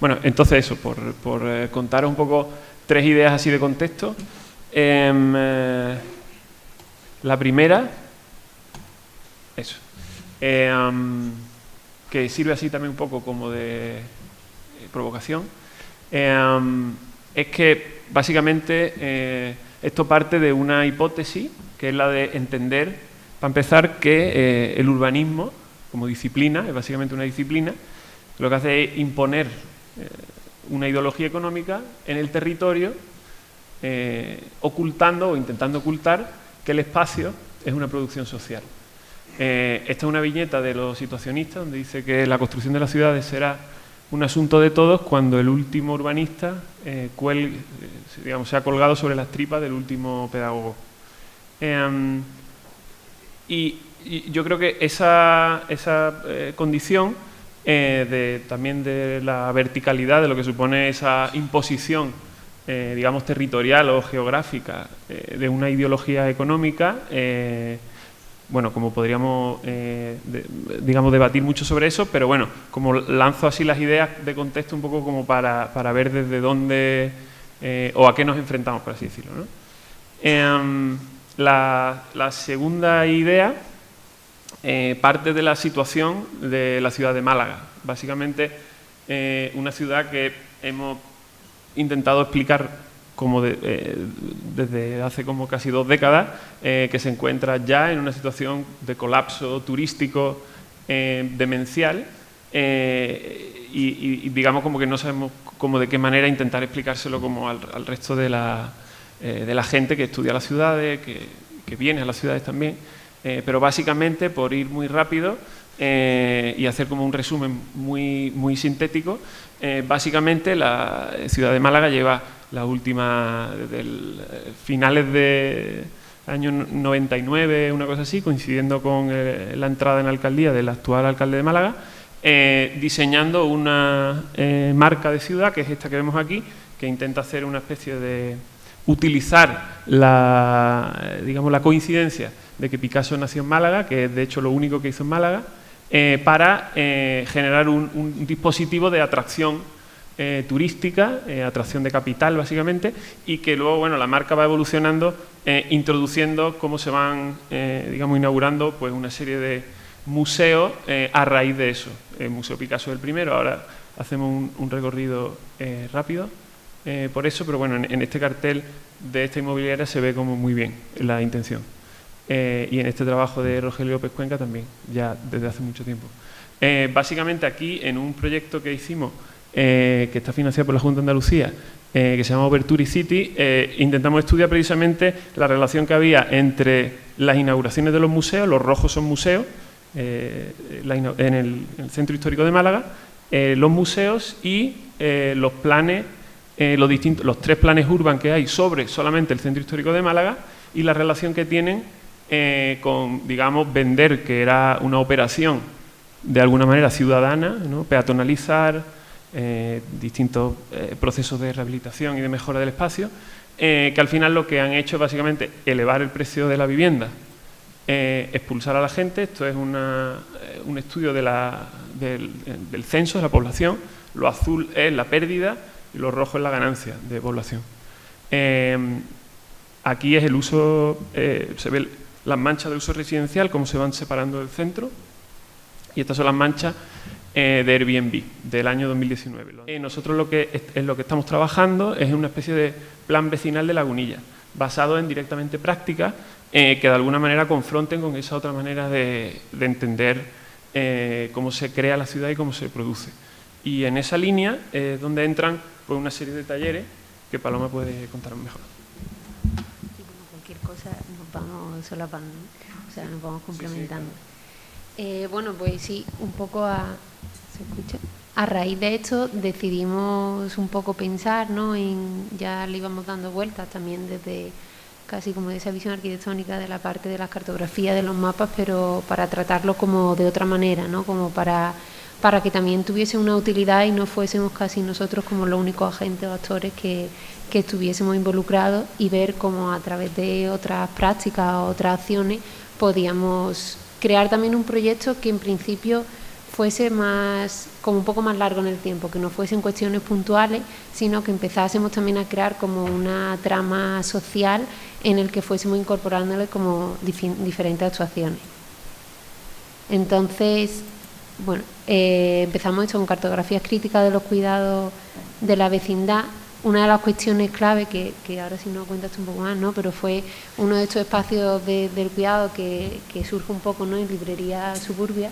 Bueno, entonces eso, por contaros un poco 3 ideas así de contexto. La primera, eso, que sirve así también un poco como de provocación, es que básicamente esto parte de una hipótesis que es la de entender, para empezar, que el urbanismo como disciplina, es básicamente una disciplina, lo que hace es imponer una ideología económica en el territorio, ocultando o intentando ocultar que el espacio es una producción social. Esta es una viñeta de los situacionistas donde dice que la construcción de las ciudades será un asunto de todos cuando el último urbanista se ha colgado sobre las tripas del último pedagogo. Y yo creo que esa condición también de la verticalidad, de lo que supone esa imposición, digamos, territorial o geográfica de una ideología económica, bueno, como podríamos, digamos, debatir mucho sobre eso, pero bueno, como lanzo así las ideas de contexto un poco como para ver desde dónde o a qué nos enfrentamos, por así decirlo, ¿no? La segunda idea parte de la situación de la ciudad de Málaga. Básicamente, una ciudad que hemos intentado explicar como desde hace como casi 2 décadas, que se encuentra ya en una situación de colapso turístico demencial y digamos como que no sabemos como de qué manera intentar explicárselo como al resto de la gente que estudia las ciudades, que viene a las ciudades también, pero básicamente, por ir muy rápido y hacer como un resumen muy sintético, básicamente la ciudad de Málaga lleva la última, desde finales del año 99, una cosa así, coincidiendo con la entrada en la alcaldía del actual alcalde de Málaga, diseñando una marca de ciudad, que es esta que vemos aquí, que intenta hacer una especie de utilizar digamos, la coincidencia de que Picasso nació en Málaga, que es de hecho lo único que hizo en Málaga, para generar un dispositivo de atracción turística, atracción de capital básicamente, y que luego, bueno, la marca va evolucionando, introduciendo cómo se van, digamos, inaugurando pues una serie de museos a raíz de eso. El Museo Picasso es el primero, ahora hacemos un recorrido rápido por eso, pero bueno, en este cartel de esta inmobiliaria se ve como muy bien la intención. Y en este trabajo de Rogelio López Cuenca también, ya desde hace mucho tiempo. Básicamente aquí, en un proyecto que hicimos, que está financiado por la Junta de Andalucía, que se llama Overture City, intentamos estudiar precisamente la relación que había entre las inauguraciones de los museos, los rojos son museos, en el Centro Histórico de Málaga, los museos y los planes, los 3 planes urban que hay sobre solamente el Centro Histórico de Málaga y la relación que tienen con, digamos, vender, que era una operación de alguna manera ciudadana, ¿no? Peatonalizar, distintos procesos de rehabilitación y de mejora del espacio, que al final lo que han hecho es básicamente elevar el precio de la vivienda, expulsar a la gente. Esto es un estudio del censo de la población. Lo azul es la pérdida y lo rojo es la ganancia de población. Aquí es el uso, se ve las manchas de uso residencial, cómo se van separando del centro, y estas son las manchas de Airbnb del año 2019. Nosotros lo que estamos trabajando es una especie de plan vecinal de Lagunilla, basado en directamente prácticas que de alguna manera confronten con esa otra manera de entender cómo se crea la ciudad y cómo se produce. Y en esa línea es donde entran pues, una serie de talleres que Paloma puede contar mejor. Sí, como cualquier cosa nos vamos solapando, o sea, nos vamos complementando. Bueno, pues sí, un poco ¿se escucha? A raíz de esto decidimos un poco pensar, ¿no? Ya le íbamos dando vueltas también desde casi como de esa visión arquitectónica de la parte de las cartografías, de los mapas, pero para tratarlo como de otra manera, ¿no? Como para que también tuviese una utilidad y no fuésemos casi nosotros como los únicos agentes o actores que estuviésemos involucrados, y ver cómo a través de otras prácticas o otras acciones podíamos crear también un proyecto que en principio fuese más, como un poco más largo en el tiempo, que no fuesen cuestiones puntuales, sino que empezásemos también a crear como una trama social en el que fuésemos incorporándole como diferentes actuaciones. Entonces, bueno, empezamos esto con cartografías críticas de los cuidados de la vecindad. Una de las cuestiones clave, que ahora si no cuentas un poco más, ¿no? Pero fue uno de estos espacios del cuidado que surge un poco, ¿no? En Librería Suburbia.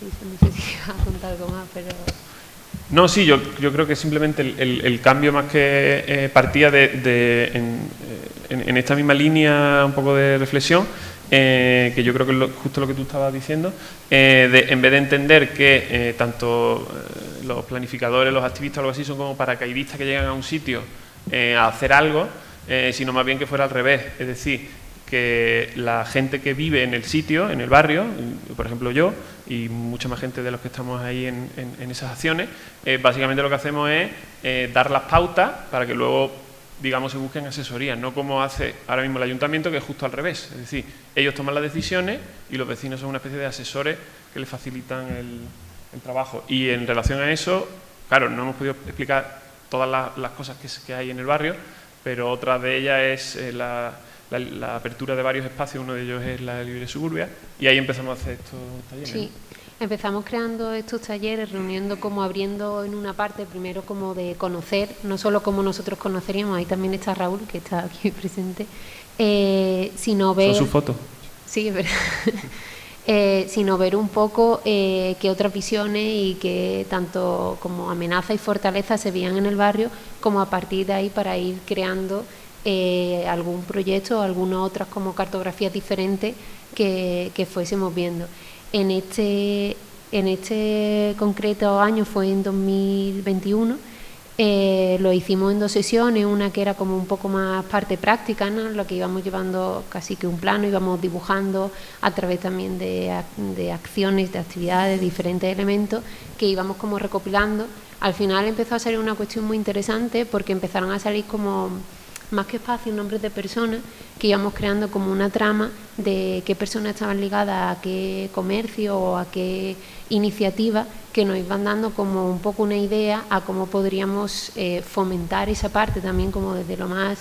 No sé si vas a contar algo más, pero... No, sí, yo creo que simplemente el cambio más que partía en esta misma línea un poco de reflexión, que yo creo que es justo lo que tú estabas diciendo, en vez de entender que tanto los planificadores, los activistas o algo así son como paracaidistas que llegan a un sitio a hacer algo, sino más bien que fuera al revés, es decir, que la gente que vive en el sitio, en el barrio, por ejemplo yo y mucha más gente de los que estamos ahí en esas acciones, básicamente lo que hacemos es dar las pautas para que luego, digamos, se busquen asesorías, no como hace ahora mismo el ayuntamiento, que es justo al revés, es decir, ellos toman las decisiones y los vecinos son una especie de asesores que les facilitan el trabajo. Y en relación a eso, claro, no hemos podido explicar todas las cosas que hay en el barrio, pero otra de ellas es la apertura de varios espacios, uno de ellos es la Libre Suburbia, y ahí empezamos a hacer estos talleres. Sí, empezamos creando estos talleres, reuniendo como abriendo en una parte, primero como de conocer, no solo como nosotros conoceríamos, ahí también está Raúl, que está aquí presente, sino ver... Son sus fotos. Sí, es verdad. Sino ver un poco qué otras visiones y qué tanto como amenaza y fortaleza se veían en el barrio, como a partir de ahí para ir creando algún proyecto o algunas otras como cartografías diferentes que fuésemos viendo. En este concreto año fue en 2021, lo hicimos en 2 sesiones, una que era como un poco más parte práctica, ¿no? Lo que íbamos llevando casi que un plano, íbamos dibujando a través también de acciones, de actividades, diferentes elementos que íbamos como recopilando. Al final empezó a salir una cuestión muy interesante porque empezaron a salir como más que espacios, nombres de personas, que íbamos creando como una trama de qué personas estaban ligadas a qué comercio o a qué iniciativa, que nos iban dando como un poco una idea a cómo podríamos fomentar esa parte también como desde lo más,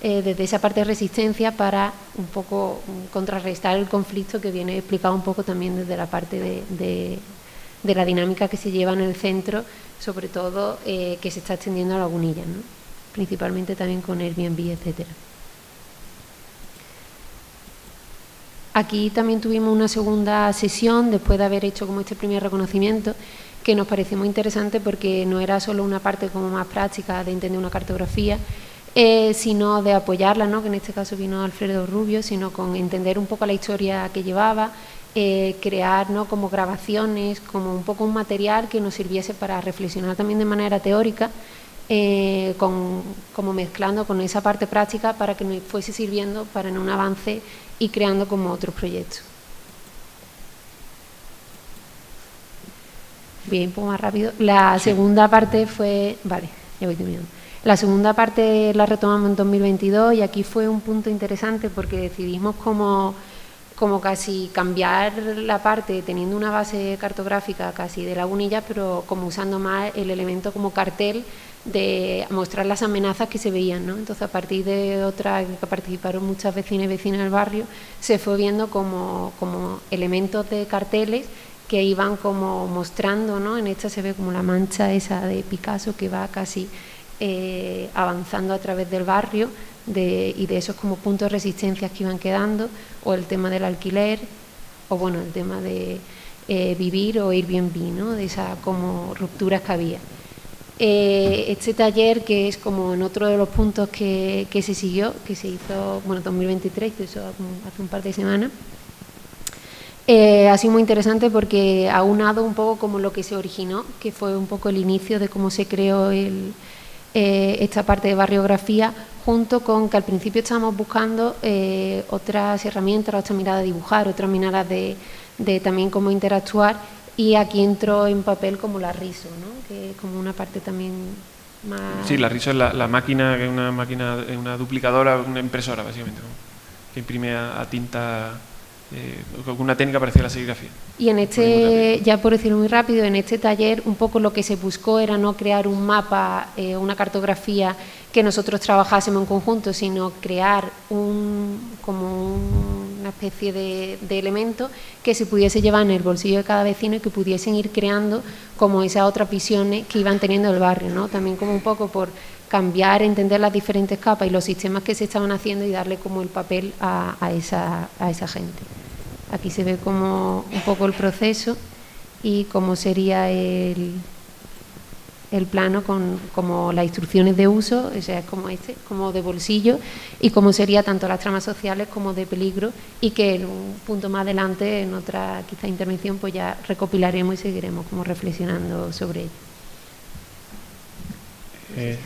desde esa parte de resistencia para un poco contrarrestar el conflicto que viene explicado un poco también desde la parte de la dinámica que se lleva en el centro, sobre todo que se está extendiendo a Lagunillas, ¿no? Principalmente también con Airbnb, etcétera. Aquí también tuvimos una segunda sesión después de haber hecho como este primer reconocimiento, que nos pareció muy interesante porque no era solo una parte como más práctica de entender una cartografía, sino de apoyarla, ¿no? Que en este caso vino Alfredo Rubio, sino con entender un poco la historia que llevaba, crear, ¿no? Como grabaciones, como un poco un material que nos sirviese para reflexionar también de manera teórica, como mezclando con esa parte práctica para que nos fuese sirviendo para en un avance y creando como otros proyectos. Bien, un poco más rápido. La segunda parte fue... Vale, ya voy terminando. La segunda parte la retomamos en 2022 y aquí fue un punto interesante porque decidimos como casi cambiar la parte teniendo una base cartográfica casi de Lagunillas, pero como usando más el elemento como cartel de mostrar las amenazas que se veían, ¿no? Entonces, a partir de otras que participaron muchas vecinas y vecinos del barrio, se fue viendo como elementos de carteles que iban como mostrando, ¿no? En esta se ve como la mancha esa de Picasso que va casi avanzando a través del barrio y de esos como puntos de resistencia que iban quedando, o el tema del alquiler, o bueno, el tema de vivir o Airbnb, ¿no? De esas como rupturas que había. Este taller, que es como en otro de los puntos que se siguió, que se hizo, bueno, 2023, que eso hace un par de semanas, ha sido muy interesante porque ha unado un poco como lo que se originó, que fue un poco el inicio de cómo se creó esta parte de barriografía, junto con que al principio estábamos buscando otras herramientas, otra mirada de dibujar, otras miradas de también cómo interactuar, y aquí entró en papel como la Riso, ¿no? Que es como una parte también más... Sí, la Riso es la máquina, que es una duplicadora, una impresora básicamente, ¿no? Que imprime a tinta una técnica parecida a la serigrafía. Y en este, ya por decirlo muy rápido, en este taller un poco lo que se buscó era no crear un mapa, una cartografía que nosotros trabajásemos en conjunto, sino crear una especie de elemento que se pudiese llevar en el bolsillo de cada vecino y que pudiesen ir creando como esas otras visiones que iban teniendo el barrio, ¿no? También como un poco por cambiar, entender las diferentes capas y los sistemas que se estaban haciendo y darle como el papel a esa gente. Aquí se ve como un poco el proceso y cómo sería el plano con como las instrucciones de uso, o sea, como como de bolsillo, y cómo sería tanto las tramas sociales como de peligro, y que en un punto más adelante, en otra quizá intervención, pues ya recopilaremos y seguiremos como reflexionando sobre ello.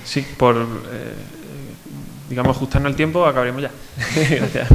Sí, por digamos ajustarnos al tiempo, acabaremos ya. Gracias.